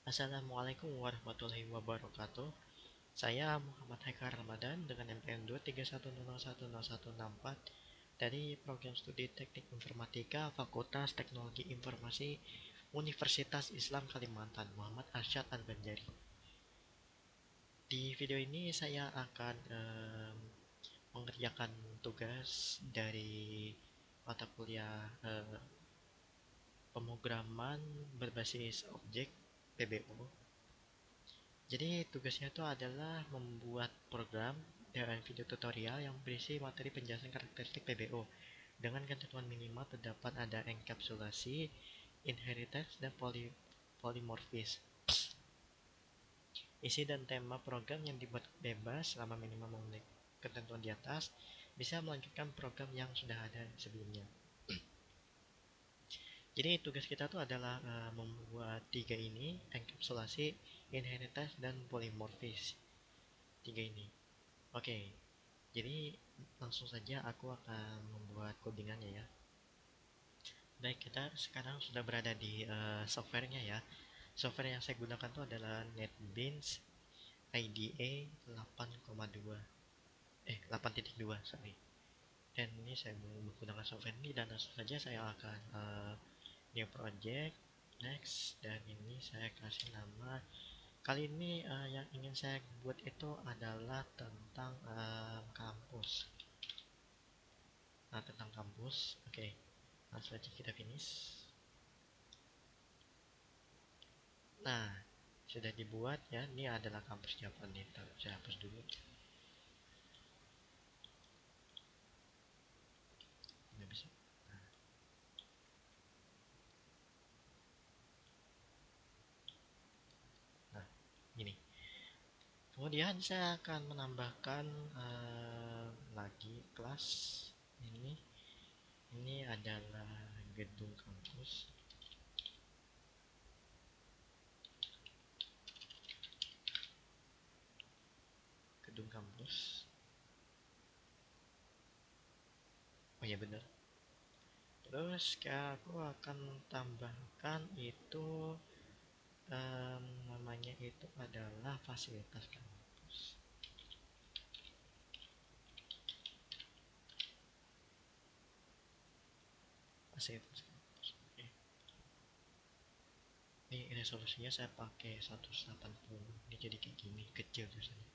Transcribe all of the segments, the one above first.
Assalamualaikum warahmatullahi wabarakatuh. Saya Muhammad Haikal Ramadan dengan NPM 231010164 dari Program Studi Teknik Informatika Fakultas Teknologi Informasi Universitas Islam Kalimantan, Muhammad Arsyad Al-Banjari. Di video ini saya akan mengerjakan tugas dari mata kuliah pemrograman berbasis objek PBO. Jadi tugasnya itu adalah membuat program dan video tutorial yang berisi materi penjelasan karakteristik PBO dengan ketentuan minimal terdapat ada enkapsulasi, inheritance, dan polymorphism. Isi dan tema program yang dibuat bebas selama minimal memenuhi ketentuan di atas bisa melanjutkan program yang sudah ada sebelumnya. Jadi tugas kita tuh adalah membuat tiga ini, enkapsulasi, inheritance, dan polymorphism. Tiga ini. Oke, jadi langsung saja aku akan membuat codingannya ya. Baik, kita sekarang sudah berada di softwarenya ya. Software yang saya gunakan itu adalah NetBeans IDE 8,2 8.2 sorry. Dan ini saya menggunakan software ini dan langsung saja saya akan new project, next, dan ini saya kasih nama. Kali ini yang ingin saya buat itu adalah tentang kampus. Nah, tentang kampus. Oke, langsung aja kita finish. Nah, sudah dibuat ya. Ini adalah kampus Japan nih. Saya hapus dulu. Nggak bisa. Nah, ini. Kemudian saya akan menambahkan lagi kelas ini. Ini adalah gedung kampus. Gedung kampus. Oh ya benar. Terus aku akan tambahkan itu namanya itu adalah fasilitas kampus. Fasilitas kampus. Oke. Ini resolusinya saya pakai 180. Ini jadi kayak gini, kecil tulisannya.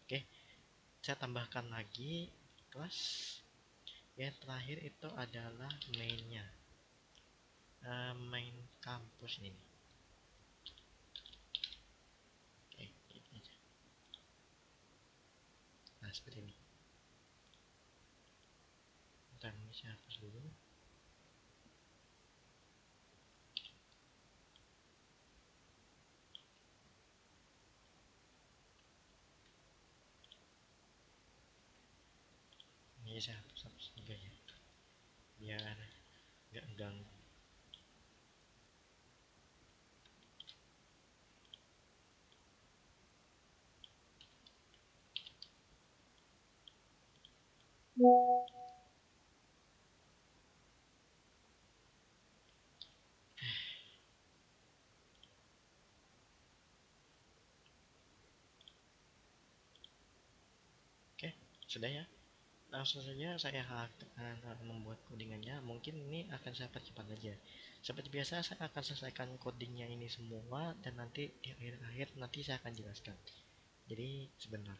Oke, saya tambahkan lagi kelas. Yang terakhir itu adalah mainnya. Main kampus ini. Oke, gitu aja. Nah, seperti ini. Bentar, ini saya hapus dulu. Ini saya hapus juga ya, biar nggak ganggu. Oke, sudah ya. Langsung saja saya akan membuat codingannya. Mungkin ini akan saya percepat aja. Seperti biasa saya akan selesaikan codingnya ini semua dan nanti di akhir-akhir nanti saya akan jelaskan. Jadi sebentar.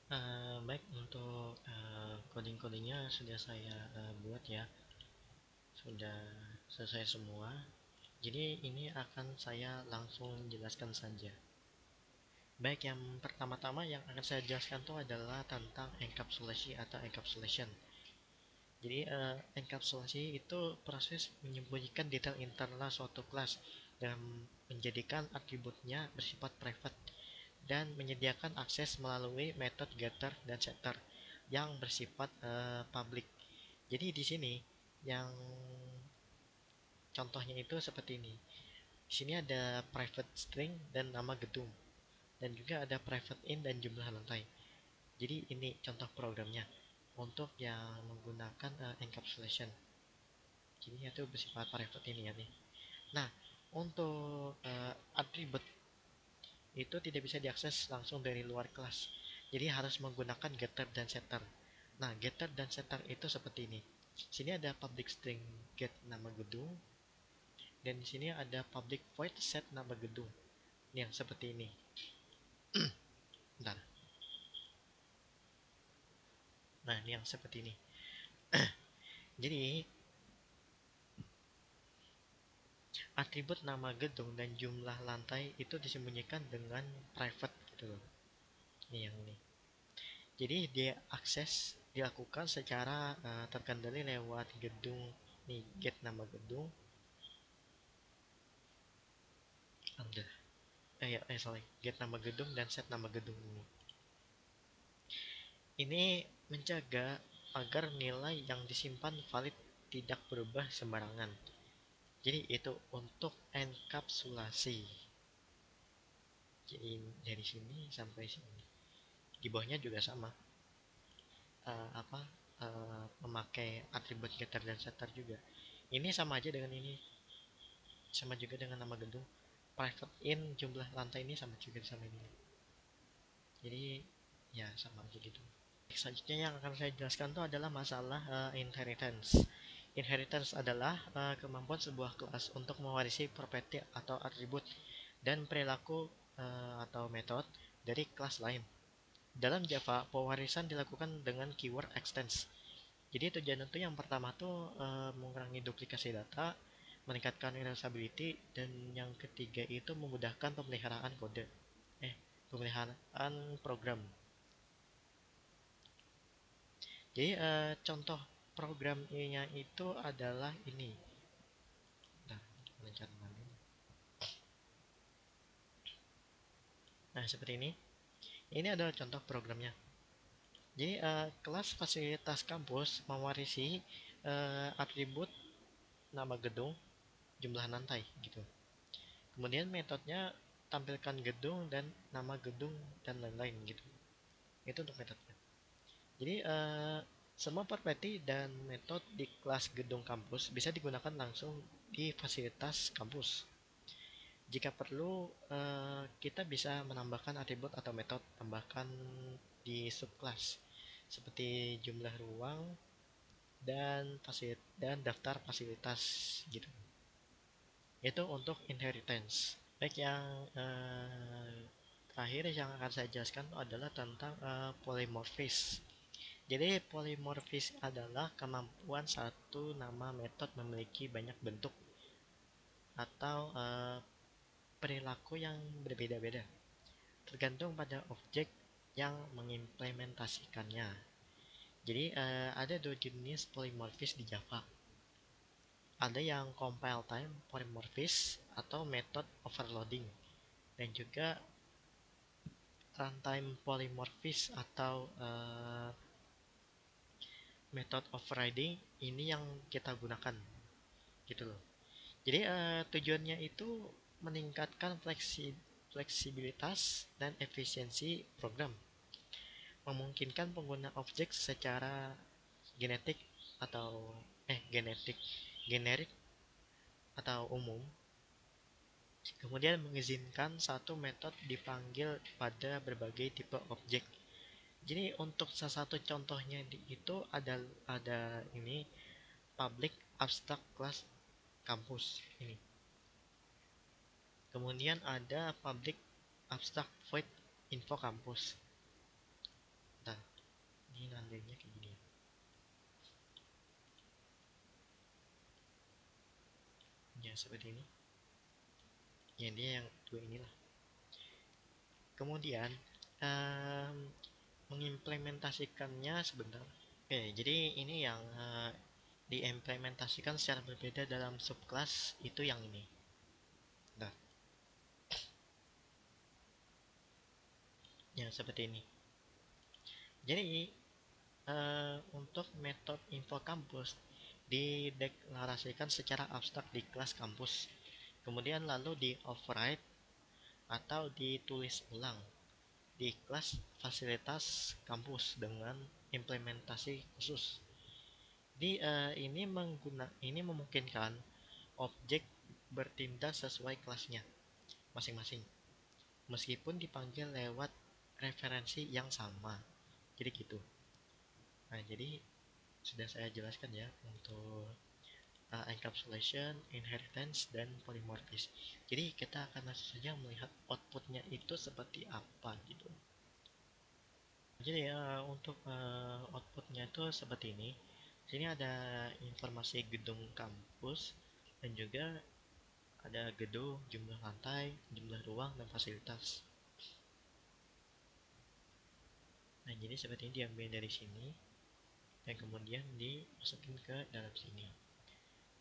Baik, untuk coding-codingnya sudah saya buat ya, sudah selesai semua. Jadi ini akan saya langsung jelaskan saja. Baik, yang pertama-tama yang akan saya jelaskan itu adalah tentang encapsulasi atau encapsulation. Jadi enkapsulasi itu proses menyembunyikan detail internal suatu kelas dan menjadikan atributnya bersifat private dan menyediakan akses melalui metode getter dan setter yang bersifat public. Jadi di sini yang contohnya itu seperti ini. Di sini ada private string dan nama gedung dan juga ada private int dan jumlah lantai. Jadi ini contoh programnya untuk yang menggunakan encapsulation. Jadi itu bersifat private ini ya nih. Nah, untuk atribut itu tidak bisa diakses langsung dari luar kelas. Jadi harus menggunakan getter dan setter. Nah, getter dan setter itu seperti ini. Sini ada public string get nama gedung dan di sini ada public void set nama gedung. Ini yang seperti ini. Bentar. Nah, ini yang seperti ini. Jadi, atribut nama gedung dan jumlah lantai itu disembunyikan dengan private gitu loh. Ini yang ini. Jadi dia akses dilakukan secara terkendali lewat gedung nih, get nama gedung. Udah. Ya, sorry, get nama gedung dan set nama gedung ini. Ini menjaga agar nilai yang disimpan valid tidak berubah sembarangan. Jadi itu untuk enkapsulasi. Jadi dari sini sampai sini. Di bawahnya juga sama. Apa memakai atribut getter dan setter juga. Ini sama aja dengan ini, sama juga dengan nama gedung. Private in jumlah lantai ini sama juga sama ini. Jadi ya sama aja gitu. Selanjutnya yang akan saya jelaskan itu adalah masalah inheritance. Inheritance adalah kemampuan sebuah kelas untuk mewarisi properti atau atribut dan perilaku atau metode dari kelas lain. Dalam Java, pewarisan dilakukan dengan keyword extends. Jadi tujuan itu yang pertama tuh mengurangi duplikasi data, meningkatkan reusability, dan yang ketiga itu memudahkan pemeliharaan kode. Pemeliharaan program. Jadi contoh programnya itu adalah ini. Nah, nah seperti ini. Ini adalah contoh programnya. Jadi kelas fasilitas kampus mewarisi atribut nama gedung, jumlah lantai gitu. Kemudian metodenya tampilkan gedung dan nama gedung dan lain-lain gitu. Itu untuk metodenya. Jadi semua properti dan metode di kelas gedung kampus bisa digunakan langsung di fasilitas kampus. Jika perlu, kita bisa menambahkan atribut atau metode tambahkan di subclass seperti jumlah ruang dan daftar fasilitas gitu. Itu untuk inheritance. Baik, yang terakhir yang akan saya jelaskan adalah tentang polymorphism. Jadi polymorphism adalah kemampuan satu nama metode memiliki banyak bentuk atau perilaku yang berbeda-beda, tergantung pada objek yang mengimplementasikannya. Jadi ada dua jenis polymorphism di Java. Ada yang compile time polymorphism atau method overloading, dan juga runtime polymorphism atau method overriding. Ini yang kita gunakan gitu loh. Jadi tujuannya itu meningkatkan fleksibilitas dan efisiensi program, memungkinkan pengguna objek secara genetik atau generik atau umum, kemudian mengizinkan satu metode dipanggil pada berbagai tipe objek. Jadi untuk salah satu contohnya itu ada ini public abstract class kampus ini. Kemudian ada public abstract void info kampus. ini nandainya kayak gini ya, seperti ini ya, dia yang dua inilah. Kemudian um, mengimplementasikannya sebentar. Oke, jadi ini yang diimplementasikan secara berbeda dalam subclass itu yang ini. Nah, yang seperti ini. Jadi untuk metode info kampus dideklarasikan secara abstrak di kelas kampus, kemudian lalu di override atau ditulis ulang di kelas fasilitas kampus dengan implementasi khusus. Di ini memungkinkan objek bertindak sesuai kelasnya masing-masing, meskipun dipanggil lewat referensi yang sama. Jadi gitu. Nah, jadi sudah saya jelaskan ya untuk encapsulation, inheritance, dan polymorphism. Jadi kita akan langsung saja melihat outputnya itu seperti apa gitu. Jadi untuk outputnya itu seperti ini. Sini ada informasi gedung kampus dan juga ada gedung, jumlah lantai, jumlah ruang, dan fasilitas. Nah, jadi seperti ini diambil dari sini dan kemudian dimasukin ke dalam sini.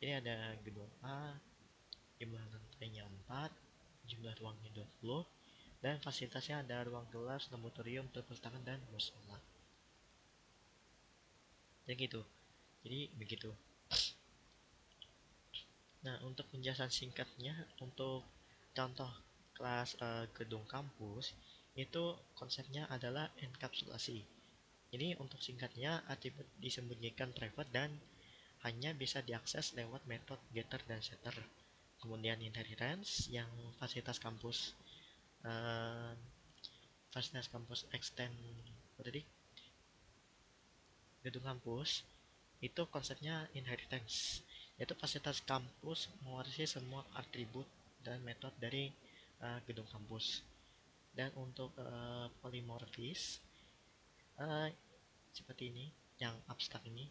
Jadi ada gedung A, jumlah lantainya 4, jumlah ruangnya 20, dan fasilitasnya ada ruang kelas, laboratorium, perpustakaan, dan musola. Jadi gitu. Jadi begitu. Nah, untuk penjelasan singkatnya, untuk contoh kelas gedung kampus, itu konsepnya adalah enkapsulasi. Jadi untuk singkatnya, atribut disembunyikan private dan hanya bisa diakses lewat metode getter dan setter. Kemudian inheritance yang fasilitas kampus, uh, extend tadi gedung kampus itu konsepnya inheritance, yaitu fasilitas kampus mewarisi semua atribut dan metode dari gedung kampus. Dan untuk polymorphis seperti ini, yang abstrak ini,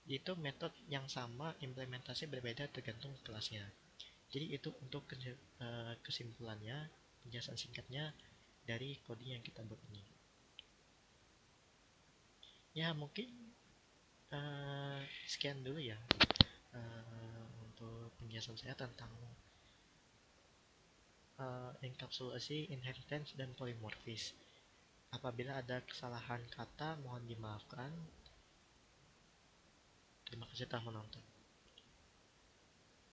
itu metode yang sama, implementasi berbeda tergantung kelasnya. Jadi itu untuk kesimpulannya, penjelasan singkatnya dari coding yang kita buat ini. Ya mungkin sekian dulu ya untuk penjelasan saya tentang enkapsulasi, inheritance, dan polymorphis. Apabila ada kesalahan kata, mohon dimaafkan. Terima kasih telah menonton.